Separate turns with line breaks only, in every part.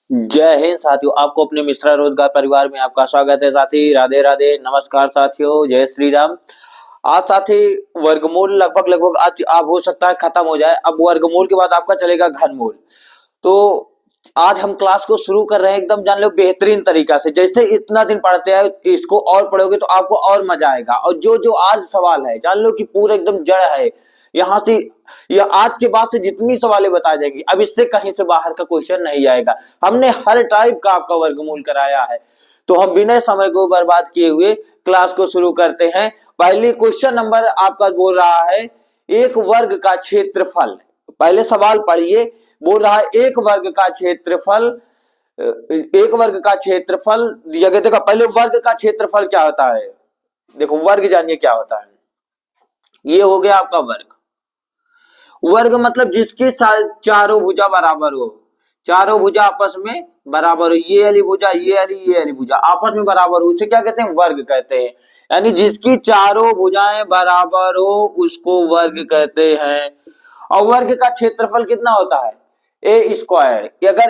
जय हिंद साथियों। आपको अपने मिश्रा रोजगार परिवार में आपका स्वागत है साथी। राधे राधे, नमस्कार साथियों, जय श्री राम। आज साथी वर्गमूल लगभग लगभग आज आप हो सकता है खत्म हो जाए। अब वर्गमूल के बाद आपका चलेगा घनमूल। तो आज हम क्लास को शुरू कर रहे हैं एकदम जान लो बेहतरीन तरीका से। जैसे इतना दिन पढ़ते हैं इसको और पढ़ोगे तो आपको और मजा आएगा। और जो जो आज सवाल है जान लो कि पूरा एकदम जड़ है। यहाँ से या आज के बाद से जितनी सवालें बताई जाएगी अब इससे कहीं से बाहर का क्वेश्चन नहीं आएगा। हमने हर टाइप का आपका वर्गमूल कराया है। तो हम बिना समय को बर्बाद किए हुए क्लास को शुरू करते हैं। पहले क्वेश्चन नंबर आपका बोल रहा है एक वर्ग का क्षेत्रफल। पहले सवाल पढ़िए। बोल रहा है एक वर्ग का क्षेत्रफल। एक वर्ग का क्षेत्रफल दिया गया। देखो पहले वर्ग का क्षेत्रफल क्या होता है। देखो वर्ग जानिए क्या होता है। ये हो गया आपका वर्ग। वर्ग मतलब जिसकी चारों भुजा बराबर हो। चारों भुजा आपस में बराबर हो। ये वाली भुजा ये वाली भुजा आपस में बराबर हो उसे क्या कहते हैं, वर्ग कहते हैं। यानी जिसकी चारों भुजाएं बराबर हो उसको वर्ग कहते हैं। और वर्ग का क्षेत्रफल कितना होता है, ए स्क्वायर। अगर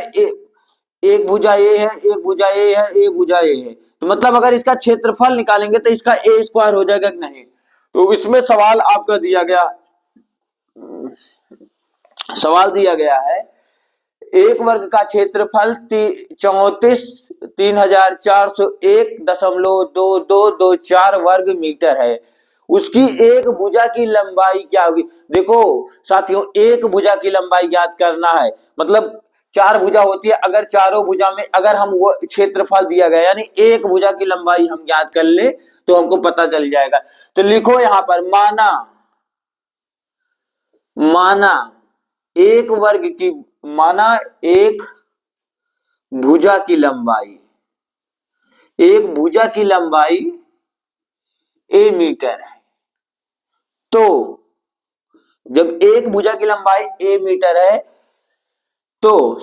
एक भुजा ए है, एक भुजा ए है, एक भुजा ए है, तो मतलब अगर इसका क्षेत्रफल निकालेंगे तो इसका ए स्क्वायर हो जाएगा कि नहीं। तो इसमें सवाल आपका दिया गया, सवाल दिया गया है एक वर्ग का क्षेत्रफल 34,3,401.2224 वर्ग मीटर है। उसकी एक भुजा की लंबाई क्या होगी। देखो साथियों एक भुजा की लंबाई ज्ञात करना है। मतलब चार भुजा होती है, अगर चारों भुजा में अगर हम वो क्षेत्रफल दिया गया यानी एक भुजा की लंबाई हम ज्ञात कर ले तो हमको पता चल जाएगा। तो लिखो यहां पर माना माना एक वर्ग की, माना एक भुजा की लंबाई, एक भुजा की लंबाई ए मीटर है। तो जब एक भुजा की लंबाई ए मीटर है तो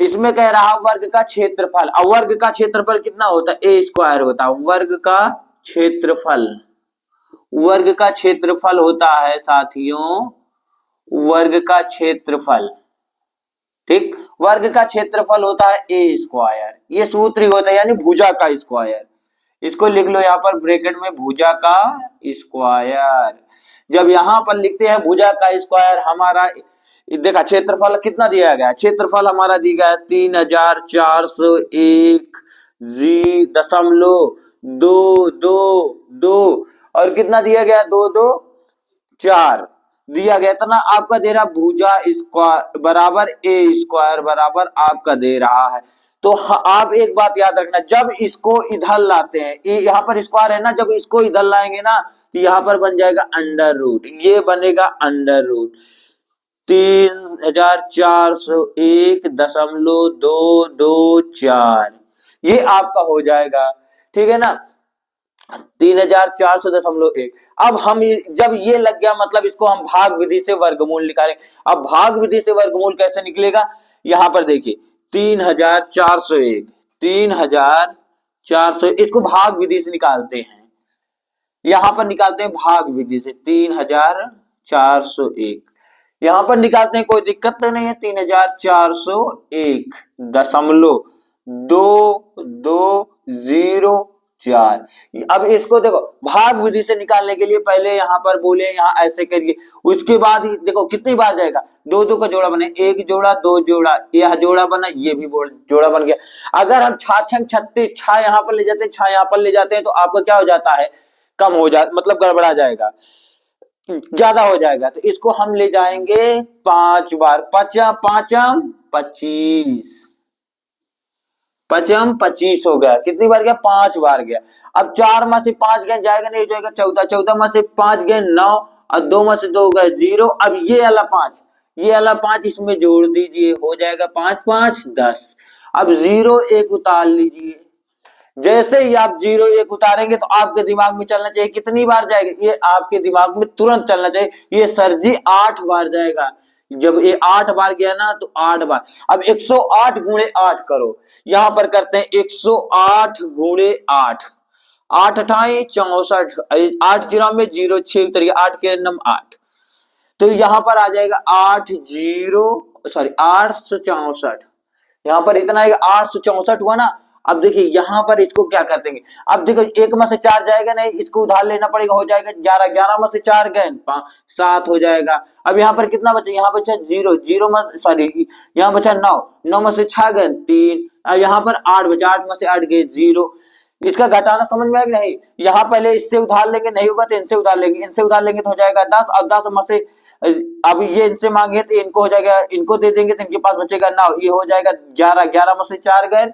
इसमें कह रहा वर्ग का क्षेत्रफल। और वर्ग का क्षेत्रफल कितना होता है, ए स्क्वायर होता है। वर्ग का क्षेत्रफल, वर्ग का क्षेत्रफल होता है साथियों, वर्ग का क्षेत्रफल। ठीक, वर्ग का क्षेत्रफल होता है ए स्क्वायर। ये सूत्र ही होता है यानी भुजा का स्क्वायर। इसको लिख लो यहां पर ब्रैकेट में, भुजा का स्क्वायर। जब यहां पर लिखते हैं भुजा का स्क्वायर, हमारा देखा क्षेत्रफल कितना दिया गया, क्षेत्रफल हमारा दिया गया 3,401.222 और कितना दिया गया 224 दिया गया। इतना आपका दे रहा भुजा स्क्वायर बराबर ए स्क्वायर बराबर आपका दे रहा है। तो आप एक बात याद रखना, जब इसको इधर लाते हैं, यहाँ पर स्क्वायर है ना, जब इसको इधर लाएंगे ना तो यहाँ पर बन जाएगा अंडर रूट। ये बनेगा अंडर रूट 3,401.224 ये आपका हो जाएगा। ठीक है ना, 3,400.1। अब हम जब ये लग गया मतलब इसको हम भाग विधि से वर्गमूल निकालें। अब भाग विधि से वर्गमूल कैसे निकलेगा, यहां पर देखिए 3,401, 3,400 इसको भाग विधि से निकालते हैं। यहां पर निकालते हैं भाग विधि से 3,401 यहां पर निकालते हैं, कोई दिक्कत तो नहीं है। 3,401.2204। अब इसको देखो भाग विधि से निकालने के लिए पहले यहां पर बोले यहाँ ऐसे करिए, उसके बाद देखो कितनी बार जाएगा, दो दो का जोड़ा बने, एक जोड़ा दो जोड़ा, यह जोड़ा बना, ये भी जोड़ा बन गया। अगर हम छाछंग छत्तीस छा यहाँ पर ले जाते हैं, छा यहाँ पर ले जाते हैं तो आपका क्या हो जाता है, कम हो जा मतलब गड़बड़ा जाएगा, ज्यादा हो जाएगा। तो इसको हम ले जाएंगे 5 बार, पचम पांचम 25, पचम 25 हो गया। कितनी बार गया, 5 बार गया। अब 4 में से 5 गए जाएगा नहीं, जाएगा 14, 14 में से 5 गए 9 और 2 में से 2 गए 0। अब ये वाला 5, ये वाला 5 इसमें जोड़ दीजिए, हो जाएगा 5 5 10। अब 0 1 उतार लीजिए। जैसे ही आप 0 1 उतारेंगे तो आपके दिमाग में चलना चाहिए कितनी बार जाएगा, ये आपके दिमाग में तुरंत चलना चाहिए, ये सर जी 8 बार जाएगा। जब ये 8 बार गया ना तो 8 बार। अब 108 गुणे 8 करो, यहां पर करते हैं 108 गुणे 8, 8 अठाई 64, 8 0 में 0 6 उतर गया, 8 के नम 8, तो यहां पर आ जाएगा 8 0 सॉरी 864 यहाँ पर इतना 864 हुआ ना। अब देखिए यहाँ पर इसको क्या कर देंगे, अब देखो एक में से 4 जाएगा नहीं, इसको उधार लेना पड़ेगा, हो जाएगा 11, 11 में से 4 गए 7 हो जाएगा। अब यहाँ पर कितना बचा, यहाँ बचा 0, 0 में सॉरी यहाँ बचा 9, 9 में से 6 गए 3, अब यहाँ पर 8 बचा, 8 में से 8 गए 0। इसका घटाना समझ में आएगा नहीं, यहाँ पहले इससे उधार लेंगे, नहीं होगा तो इनसे उधार लेंगे, इनसे उधार लेंगे तो हो जाएगा 10, और 10 में से अब ये इनसे मांगे तो इनको हो जाएगा, इनको दे देंगे तो इनके पास बचेगा 9, ये हो जाएगा 11, 11 में से 4 गए,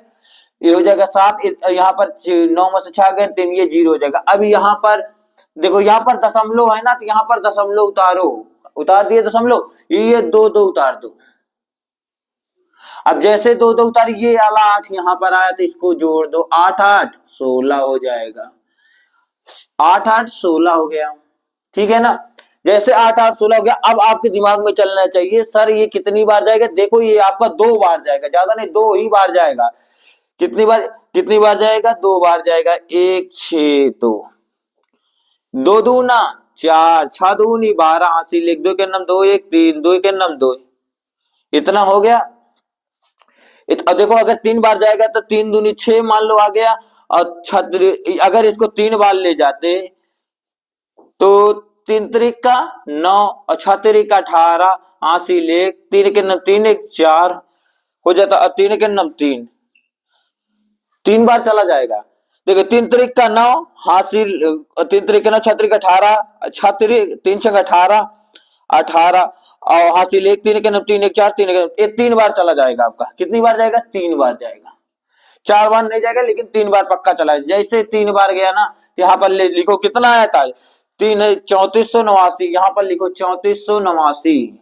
ये हो जाएगा 7, यहाँ पर 9 में से 6 गए 3, ये 0 हो जाएगा। अब यहाँ पर देखो, यहाँ पर दशमलव है ना, तो यहाँ पर दशमलव उतारो, उतार दिए दशमलव, ये 2 2 उतार दो। अब जैसे 2 2 उतार, ये वाला 8 यहाँ पर आया तो इसको जोड़ दो, 8 8 16 हो जाएगा, 8 8 16 हो गया, ठीक है ना। जैसे 8 8 16 हो गया, अब आपके दिमाग में चलना चाहिए सर ये कितनी बार जाएगा, देखो ये आपका 2 बार जाएगा, ज्यादा नहीं 2 ही बार जाएगा। कितनी बार जाएगा, 2 बार जाएगा, 1 6 2, 2 दूना 4, 6 दूनी 12, हासिल 1, 2 के नाम 2 1 3, 2 के नाम 2, इतना हो गया। अब देखो अगर 3 बार जाएगा तो 3 दूनी 6 मान लो आ गया, और अगर इसको 3 बार ले जाते तो 3 त्रिक का 9 और 6 त्रिक का 18, हासिल 1, 3 के नाम 3 1 4 हो जाता, और 3 के नाम 3, 3 बार चला जाएगा। देखो 3 त्रिक का 9, हासिल 3 त्रिक का 9, 6 त्रिक 18, 6 त्रिक 3 6 18, 18 और हासिल 1, 3 के नाम 3 1 4, 3 के नाम, ये 3 बार चला जाएगा आपका। कितनी बार जाएगा, 3 बार जाएगा, 4 बार नहीं जाएगा लेकिन 3 बार पक्का चला है। जैसे 3 बार गया ना, यहाँ पर लिखो कितना आया था, 3 3489, यहाँ पर लिखो 3489,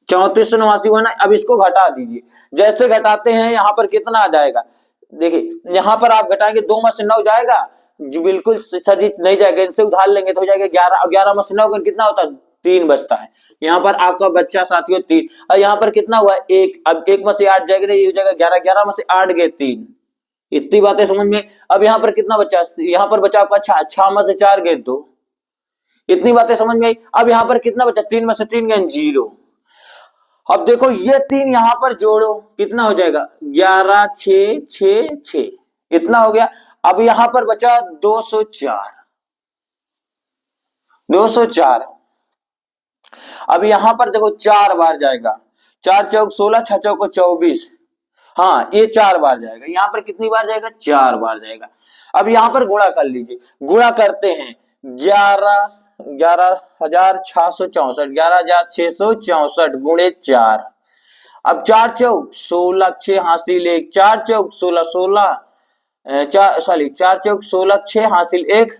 3489 हुआ ना। अब इसको घटा दीजिए, जैसे घटाते हैं यहाँ पर कितना आ जाएगा, देखिए यहाँ पर आप घटाएंगे 2 में से 9 जाएगा, जो बिल्कुल सही नहीं जाएगा, इनसे उधार लेंगे तो हो जाएगा 11, और 11 में से 9 कितना होता है, 3 बचता है। यहाँ पर आपका बच्चा साथियों 3, और यहाँ पर कितना हुआ 1, अब 1 में से 8 जाएगा, ये हो जाएगा 11, 11 में से 8 गए 3, इतनी बातें समझ में। अब यहाँ पर कितना बचा, यहाँ पर बचा आपका 6 में से 4 गए 2, इतनी बातें समझ में आई। अब यहाँ पर कितना बचा, 3 में से 3 गए 0। अब देखो ये 3 यहाँ पर जोड़ो, कितना हो जाएगा, 11 6 6 6, इतना हो गया। अब यहाँ पर बचा 204, 204। अब यहाँ पर देखो 4 बार जाएगा, 4 चौक 16, 6 चौक 24, हाँ ये 4 बार जाएगा। यहाँ पर कितनी बार जाएगा, 4 बार जाएगा। अब यहाँ पर गुणा कर लीजिए, गुणा करते हैं 11,664, 11,664 गुणे 4, अब 4 चौक 16, 6 हासिल 1, 4 चौक 16, 16 4 चौक 16, 6 हासिल 1,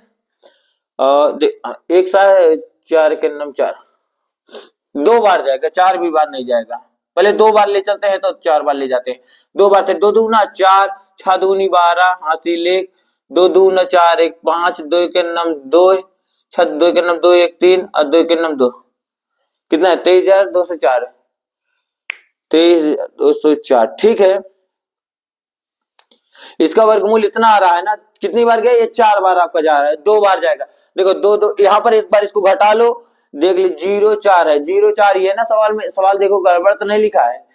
1 4 के नाम 4, 2 बार जाएगा, 4 भी बार नहीं जाएगा। पहले 2 बार ले चलते हैं तो 4 बार ले जाते हैं, 2 बार से 2 दूना 4, 6 दूनी 12, हासिल 1, 2 दूना 4 1 5, 2 के नाम 2, 6 2 के नाम 2 1 3, और 2 के नाम 2, कितना है 23,204, 23,204, ठीक है। इसका वर्गमूल इतना आ रहा है ना, कितनी बार गया, ये 4 बार आपका जा रहा है, 2 बार जाएगा। देखो 2 2 यहाँ पर एक बार इसको घटा लो, देख ली 0 4 है, 0 4 ही है ना सवाल में, सवाल देखो गड़बड़ तो नहीं लिखा है।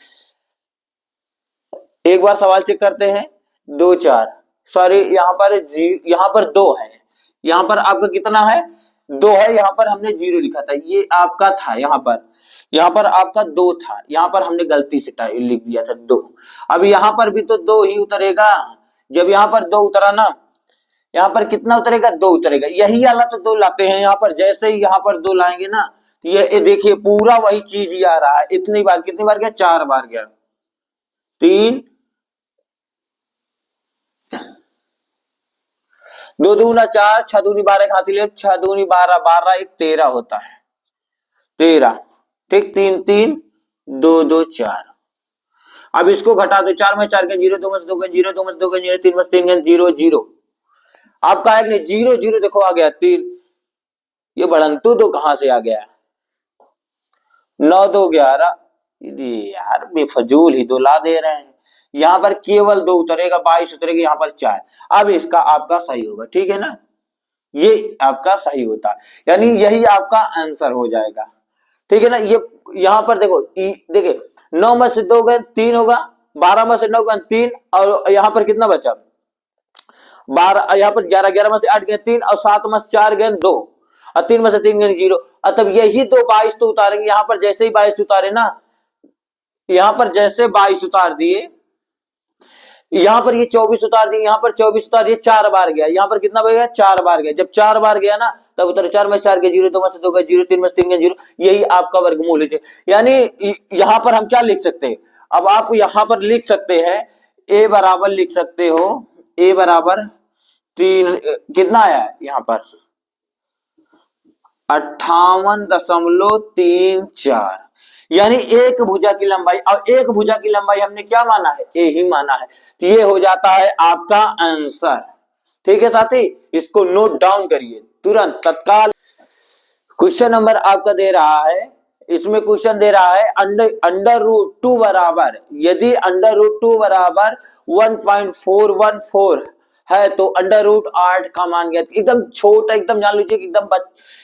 एक बार सवाल चेक करते हैं, 2 4 सॉरी यहाँ पर 2 है, यहाँ पर आपका कितना है, 2 है, यहाँ पर हमने 0 लिखा था, ये आपका था, यहाँ पर आपका 2 था, यहाँ पर हमने गलती से लिख दिया था 2। अब यहाँ पर भी तो 2 ही उतरेगा, जब यहाँ पर 2 उतरा ना, यहाँ पर कितना उतरेगा, 2 उतरेगा, यही वाला तो 2 लाते हैं यहाँ पर। जैसे ही यहाँ पर 2 लाएंगे ना, तो ये देखिए पूरा वही चीज ही आ रहा है। इतनी बार, कितनी बार गया, 4 बार गया, 3 2 दूना 4, 6 दूनी 12 हासिल 1, 6 दूनी 12, 12 1 13 होता है, 13, ठीक, 3 3 2 2 4। अब इसको घटा दो, 4 में 4 के 0, 2 में 2 के 0, 2 में 2 के 0, 3 में 3 के 0 0, आपका है नहीं 0 0, देखो आ गया 3, ये बढ़ंतु 2 कहां से आ गया, 9 2 11, यार बेफजूल ही 2 ला दे रहे हैं। यहाँ पर केवल 2 उतरेगा, 22 उतरेगा, यहाँ पर 4। अब इसका आपका सही होगा, ठीक है ना, ये आपका सही होता है, यानी यही आपका आंसर हो जाएगा, ठीक है ना। ये यहाँ पर देखो देखिए 9 में से 2 गए 3 होगा, 12 में से 9 गए 3, और यहाँ पर कितना बचा 12, यहाँ पर 11, 11 में से 8 गए 3, और 7 में से 4 गए 2, और 3 में से 3 गए 0। तब यही तो 22 तो उतारेंगे। यहाँ पर जैसे ही 22 उतारे ना, यहाँ पर जैसे 22 उतार दिए, यहाँ पर ये 24 उतार दिए, यहाँ पर 24 उतार दिए, 4 बार गया, यहाँ पर कितना गया 4 बार गया। जब 4 बार गया ना तब उतर 4 में से 4 गए 0, 2 में से 2 गए 0, 3 में से 3 गए 0। यही आपका वर्गमूल है। यानी यहाँ पर हम क्या लिख सकते हैं, अब आप यहाँ पर लिख सकते हैं a बराबर लिख सकते हो, a बराबर 3, कितना आया है यहाँ पर 58.34, यानी एक भुजा की लंबाई, और एक भुजा की लंबाई हमने क्या माना है, ए ही माना है। तो ये हो जाता है आपका आंसर। ठीक है साथी, इसको नोट डाउन करिए तुरंत तत्काल। क्वेश्चन नंबर आपका दे रहा है, इसमें क्वेश्चन दे रहा है अंडर रूट 2 बराबर, यदि अंडर रूट 2 बराबर 1.414 है तो अंडर रूट 8 का मान ज्ञात। एकदम छोटा, एकदम जान लीजिए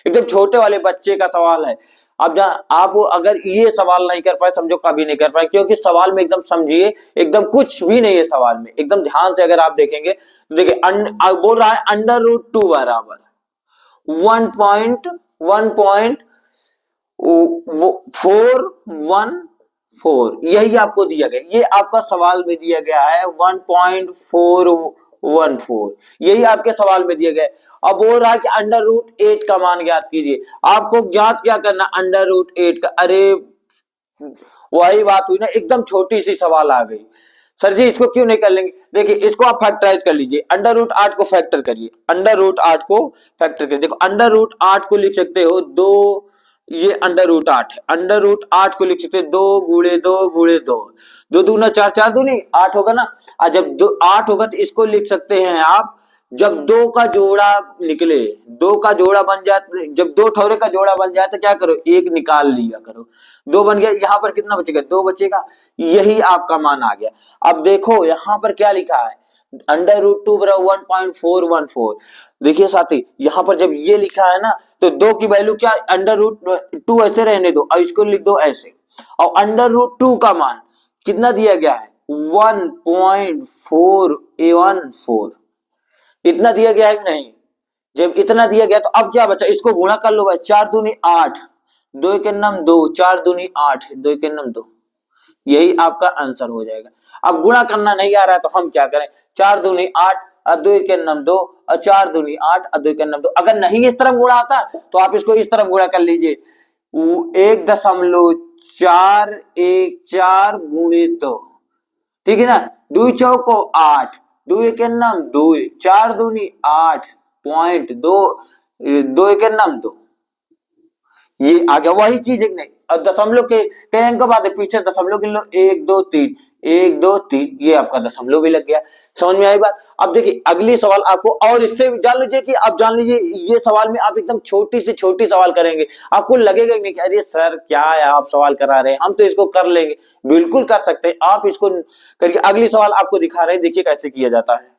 एकदम छोटे वाले बच्चे का सवाल है। अब आप अगर ये सवाल नहीं कर पाए, समझो कभी नहीं कर पाए, क्योंकि सवाल में एकदम समझिए, एकदम कुछ भी नहीं है सवाल में, एकदम ध्यान से अगर आप देखेंगे तो देखिए बोल रहा है अंडर रूट 2 बराबर 1.414, यही आपको दिया गया, ये आपका सवाल में दिया गया है 1.414, यही आपके सवाल में दिया गया है। अब बोल रहा है कि अंडर रूट 8 का मान ज्ञात कीजिए। आपको ज्ञात क्या करना, अंडर रूट 8 का, अरे वही बात हुई ना, एकदम छोटी सी सवाल आ गई। सर जी इसको क्यों नहीं कर लेंगे, देखिए इसको आप फैक्टराइज कर लीजिए, अंडर रूट 8 को फैक्टर करिए, अंडर रूट 8 को फैक्टर करिए। देखो अंडर रूट 8 को लिख सकते हो 2, ये अंडर रूट 8 है, अंडर रूट 8 को लिख सकते हैं 2 गुणे 2 गुणे 2, 2 दूना 4, 4 दूनी 8 होगा ना। जब 8 होगा तो इसको लिख सकते हैं आप, जब 2 का जोड़ा निकले, 2 का जोड़ा बन जाए, जब 2 ठौरे का जोड़ा बन जाए तो क्या करो, 1 निकाल लिया करो, 2 बन गया, यहाँ पर कितना बचेगा 2 बचेगा, यही आपका मान आ गया। अब देखो यहाँ पर क्या लिखा है, अंडर रूट 2 बराबर 1.414। देखिए साथी यहाँ पर जब ये लिखा है ना तो 2 की वैल्यू क्या, अंडर रूट 2 ऐसे रहने दो और इसको लिख दो ऐसे, और अंडर रूट 2 का मान कितना दिया गया है 1.414, इतना दिया गया है कि नहीं। जब इतना दिया गया तो अब क्या बचा, इसको गुणा कर लो भाई, 4 दूनी 8, 2 के नम 2, 4 दूनी 8, 2 के नम 2, यही आपका आंसर हो जाएगा। अब गुणा करना नहीं आ रहा है तो हम क्या करें, 4 दूनी 8 और 2 के नम 2, और 4 दूनी 8 और 2 के नम 2। अगर नहीं इस तरफ गुणा आता तो आप इसको इस तरफ गुणा कर लीजिए, 1.414 गुणे 2, ठीक है ना, 2 चौको 8, 2 के नाम 2, 4 दूनी 8.2, 2 के नाम 2, ये आ गया वही चीज है कि नहीं। अब दशमलव के कई अंक बाद है, पीछे दशमलव गिन लो, 1 2 3, 1 2 3, ये आपका दशमलव भी लग गया। समझ में आई बात। अब देखिए अगली सवाल आपको, और इससे जान लीजिए कि आप जान लीजिए ये सवाल में आप एकदम छोटी से छोटी सवाल करेंगे, आपको लगेगा नहीं कि अरे सर क्या है आप सवाल करा रहे हैं, हम तो इसको कर लेंगे। बिल्कुल कर सकते हैं आप, इसको करिए। अगली सवाल आपको दिखा रहे हैं, देखिए कैसे किया जाता है।